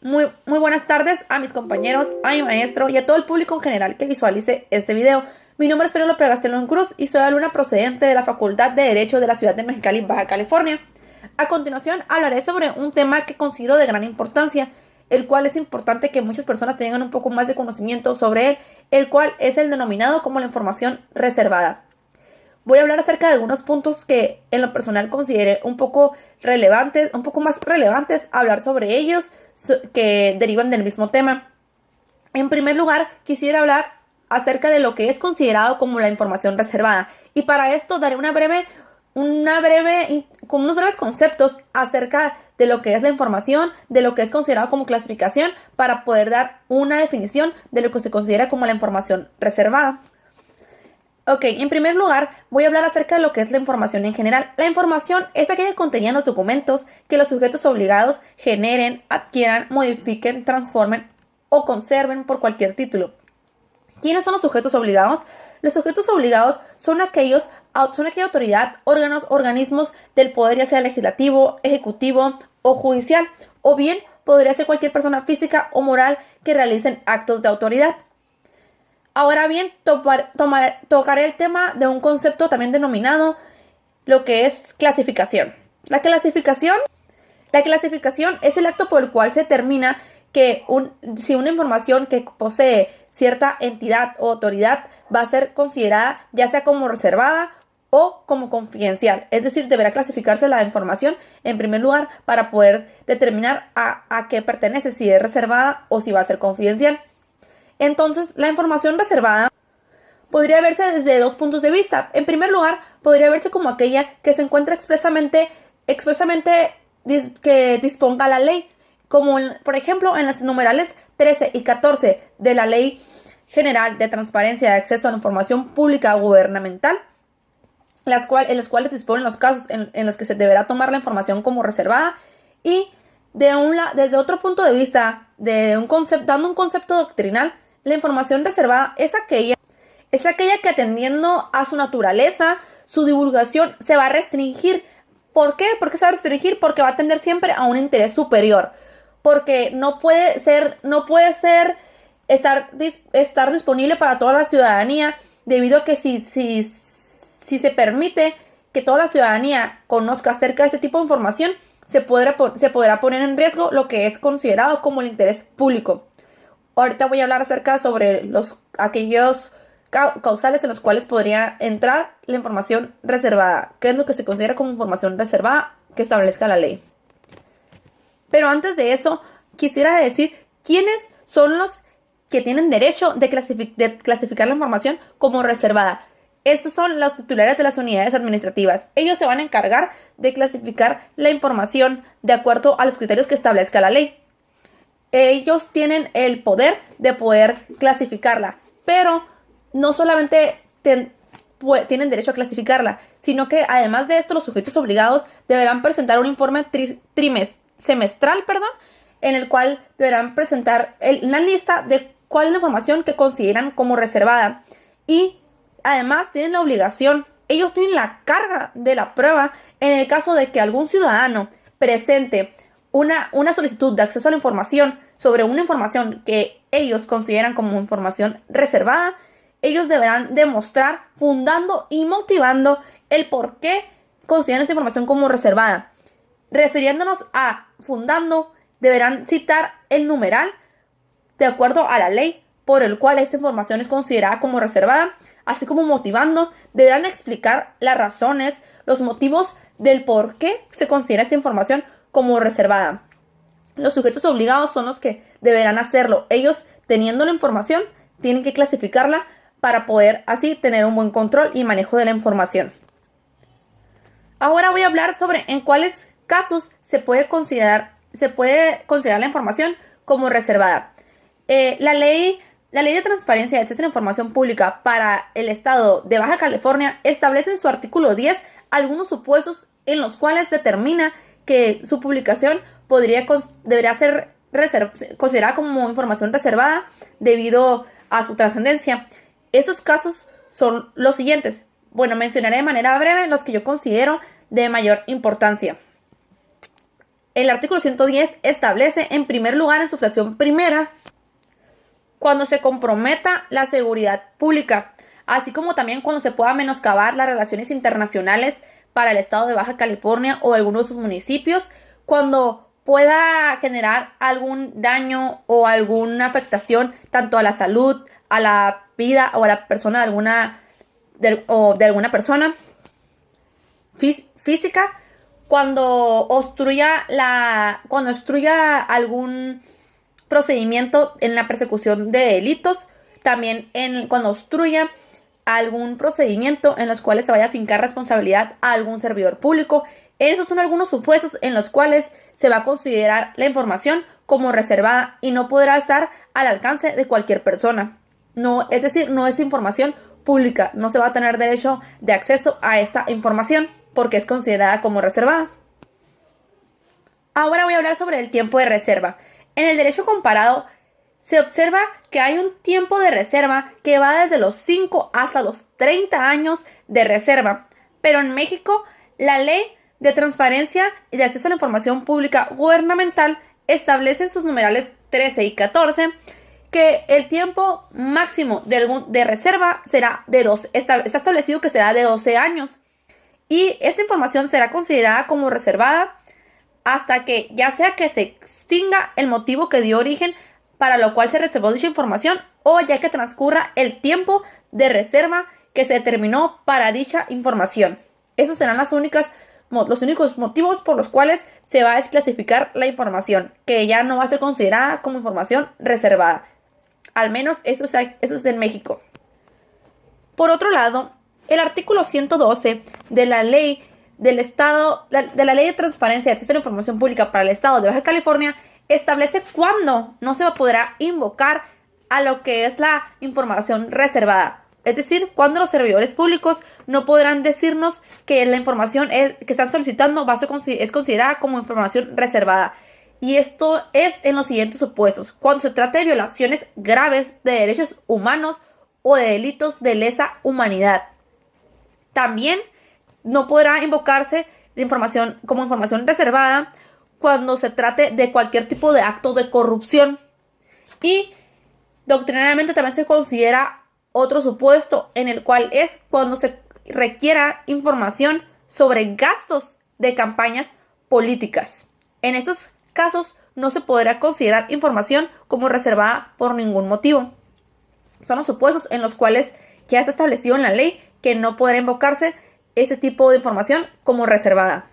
Muy buenas tardes a mis compañeros, a mi maestro y a todo el público en general que visualice este video. Mi nombre es Pedro López Gastelón Cruz y soy alumna procedente de la Facultad de Derecho de la ciudad de Mexicali, Baja California. A continuación hablaré sobre un tema que considero de gran importancia, el cual es importante que muchas personas tengan un poco más de conocimiento sobre él, el cual es el denominado como la información reservada. Voy a hablar acerca de algunos puntos que en lo personal consideré un poco más relevantes hablar sobre ellos, que derivan del mismo tema. En primer lugar, quisiera hablar acerca de lo que es considerado como la información reservada. Y para esto daré con unos breves conceptos acerca de lo que es la información, de lo que es considerado como clasificación, para poder dar una definición de lo que se considera como la información reservada. Ok, en primer lugar, voy a hablar acerca de lo que es la información en general. La información es aquella que contenía los documentos que los sujetos obligados generen, adquieran, modifiquen, transformen o conserven por cualquier título. ¿Quiénes son los sujetos obligados? Los sujetos obligados son aquella autoridad, órganos, organismos del poder, ya sea legislativo, ejecutivo o judicial, o bien podría ser cualquier persona física o moral que realicen actos de autoridad. Ahora bien, tocaré el tema de un concepto también denominado lo que es clasificación. La clasificación es el acto por el cual se determina que si una información que posee cierta entidad o autoridad va a ser considerada ya sea como reservada o como confidencial. Es decir, deberá clasificarse la información en primer lugar para poder determinar a qué pertenece, si es reservada o si va a ser confidencial. Entonces, la información reservada podría verse desde dos puntos de vista. En primer lugar, podría verse como aquella que se encuentra expresamente que disponga la ley, como por ejemplo en las numerales 13 y 14 de la Ley General de Transparencia de Acceso a la Información Pública Gubernamental, en los cuales disponen los casos en los que se deberá tomar la información como reservada. Y desde otro punto de vista, dando un concepto doctrinal, la información reservada es aquella que, atendiendo a su naturaleza, su divulgación se va a restringir. ¿Por qué? ¿Por qué se va a restringir? Porque va a atender siempre a un interés superior. Porque no puede estar disponible para toda la ciudadanía, debido a que si se permite que toda la ciudadanía conozca acerca de este tipo de información, se podrá poner en riesgo lo que es considerado como el interés público. Ahorita voy a hablar acerca sobre aquellos causales en los cuales podría entrar la información reservada. ¿Qué es lo que se considera como información reservada que establezca la ley? Pero antes de eso, quisiera decir quiénes son los que tienen derecho de clasificar la información como reservada. Estos son los titulares de las unidades administrativas. Ellos se van a encargar de clasificar la información de acuerdo a los criterios que establezca la ley. Ellos tienen el poder de poder clasificarla, pero no solamente tienen derecho a clasificarla, sino que además de esto los sujetos obligados deberán presentar un informe semestral, en el cual deberán presentar una lista de cuál es la información que consideran como reservada. Y además tienen la obligación, ellos tienen la carga de la prueba en el caso de que algún ciudadano presente una solicitud de acceso a la información sobre una información que ellos consideran como información reservada. Ellos deberán demostrar, fundando y motivando el por qué consideran esta información como reservada. Refiriéndonos a fundando, deberán citar el numeral de acuerdo a la ley por el cual esta información es considerada como reservada, así como motivando, deberán explicar las razones, los motivos del por qué se considera esta información como reservada. Los sujetos obligados son los que deberán hacerlo. Ellos, teniendo la información, tienen que clasificarla para poder así tener un buen control y manejo de la información. Ahora voy a hablar sobre en cuáles casos se puede considerar la información como reservada. La ley de transparencia y acceso a la información pública para el estado de Baja California establece en su artículo 10 algunos supuestos en los cuales determina que su publicación debería ser considerada como información reservada debido a su trascendencia. Estos casos son los siguientes. Bueno, mencionaré de manera breve los que yo considero de mayor importancia. El artículo 110 establece, en primer lugar, en su fracción primera, cuando se comprometa la seguridad pública, así como también cuando se pueda menoscabar las relaciones internacionales para el estado de Baja California o alguno de sus municipios, cuando pueda generar algún daño o alguna afectación tanto a la salud, a la vida o a la persona de alguna persona física, cuando obstruya algún procedimiento en la persecución de delitos, también cuando obstruya algún procedimiento en los cuales se vaya a fincar responsabilidad a algún servidor público. Esos son algunos supuestos en los cuales se va a considerar la información como reservada y no podrá estar al alcance de cualquier persona. No, es decir, no es información pública, no se va a tener derecho de acceso a esta información porque es considerada como reservada. Ahora voy a hablar sobre el tiempo de reserva. En el derecho comparado se observa que hay un tiempo de reserva que va desde los 5 hasta los 30 años de reserva. Pero en México, la Ley de Transparencia y de Acceso a la Información Pública Gubernamental establece en sus numerales 13 y 14 que el tiempo máximo de reserva será de está establecido que será de 12 años. Y esta información será considerada como reservada hasta que ya sea que se extinga el motivo que dio origen para lo cual se reservó dicha información o ya que transcurra el tiempo de reserva que se determinó para dicha información. Esos serán los únicos motivos por los cuales se va a desclasificar la información, que ya no va a ser considerada como información reservada. Al menos eso es en México. Por otro lado, el artículo 112 de la Ley del Estado, de la Ley de Transparencia y Acceso a la Información Pública para el Estado de Baja California establece cuándo no se podrá invocar a lo que es la información reservada. Es decir, cuando los servidores públicos no podrán decirnos que la información que están solicitando es considerada como información reservada. Y esto es en los siguientes supuestos: cuando se trate de violaciones graves de derechos humanos o de delitos de lesa humanidad. También no podrá invocarse la información como información reservada cuando se trate de cualquier tipo de acto de corrupción. Y doctrinariamente también se considera otro supuesto en el cual es cuando se requiera información sobre gastos de campañas políticas. En estos casos no se podrá considerar información como reservada por ningún motivo. Son los supuestos en los cuales ya está establecido en la ley que no podrá invocarse ese tipo de información como reservada.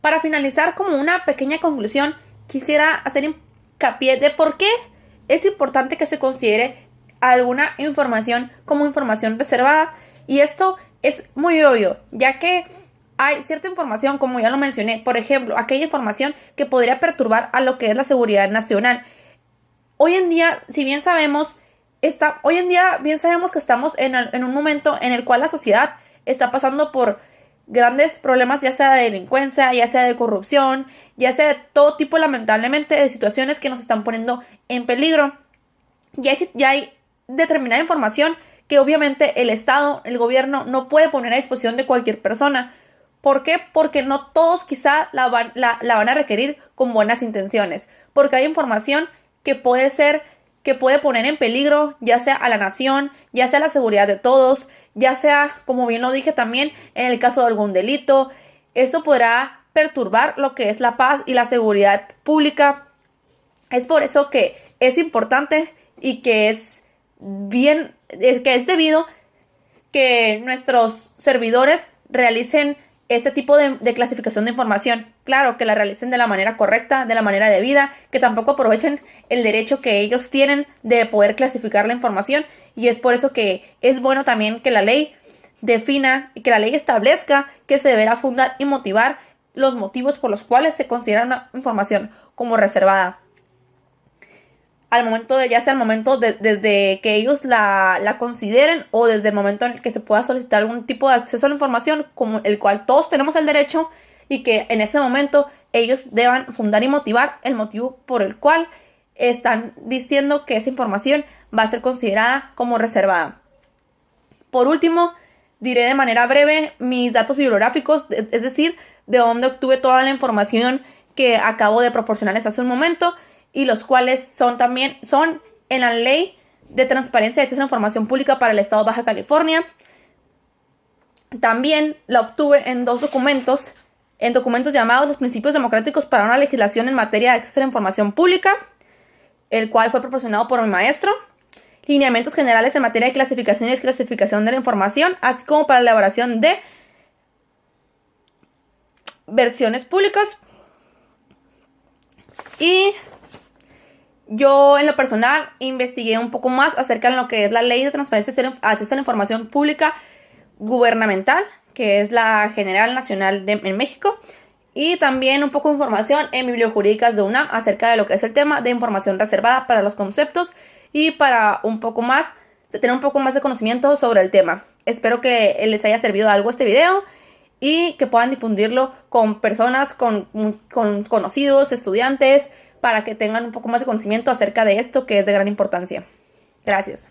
Para finalizar, como una pequeña conclusión, quisiera hacer hincapié de por qué es importante que se considere alguna información como información reservada. Y esto es muy obvio, ya que hay cierta información, como ya lo mencioné, por ejemplo, aquella información que podría perturbar a lo que es la seguridad nacional. Hoy en día, si bien sabemos, que estamos en un momento en el cual la sociedad está pasando por grandes problemas, ya sea de delincuencia, ya sea de corrupción, ya sea de todo tipo, lamentablemente, de situaciones que nos están poniendo en peligro. Ya hay determinada información que obviamente el Estado, el gobierno, no puede poner a disposición de cualquier persona. ¿Por qué? Porque no todos quizá la van a requerir con buenas intenciones. Porque hay información que puede poner en peligro ya sea a la nación, ya sea la seguridad de todos, ya sea, como bien lo dije también, en el caso de algún delito. Eso podrá perturbar lo que es la paz y la seguridad pública. Es por eso que es importante y que es debido que nuestros servidores realicen este tipo de clasificación de información. Claro, que la realicen de la manera correcta, de la manera debida, que tampoco aprovechen el derecho que ellos tienen de poder clasificar la información. Y es por eso que es bueno también que la ley defina y que la ley establezca que se deberá fundar y motivar los motivos por los cuales se considera una información como reservada. Desde que ellos la consideren o desde el momento en el que se pueda solicitar algún tipo de acceso a la información, como el cual todos tenemos el derecho, y que en ese momento ellos deban fundar y motivar el motivo por el cual están diciendo que esa información va a ser considerada como reservada. Por último, diré de manera breve mis datos bibliográficos, es decir, de dónde obtuve toda la información que acabo de proporcionarles hace un momento, y los cuales son en la Ley de Transparencia y Acceso a la Información Pública para el Estado de Baja California. También la obtuve en documentos llamados Los Principios Democráticos para una Legislación en Materia de Acceso a la Información Pública, el cual fue proporcionado por mi maestro. Lineamientos generales en materia de clasificación y desclasificación de la información, así como para la elaboración de versiones públicas. Y yo en lo personal investigué un poco más acerca de lo que es la Ley de Transparencia y Acceso a la Información Pública Gubernamental, que es la General Nacional en México, y también un poco de información en Bibliojurídicas de UNAM acerca de lo que es el tema de información reservada para los conceptos y para tener un poco más de conocimiento sobre el tema. Espero que les haya servido de algo este video y que puedan difundirlo con personas, con conocidos, estudiantes, para que tengan un poco más de conocimiento acerca de esto que es de gran importancia. Gracias.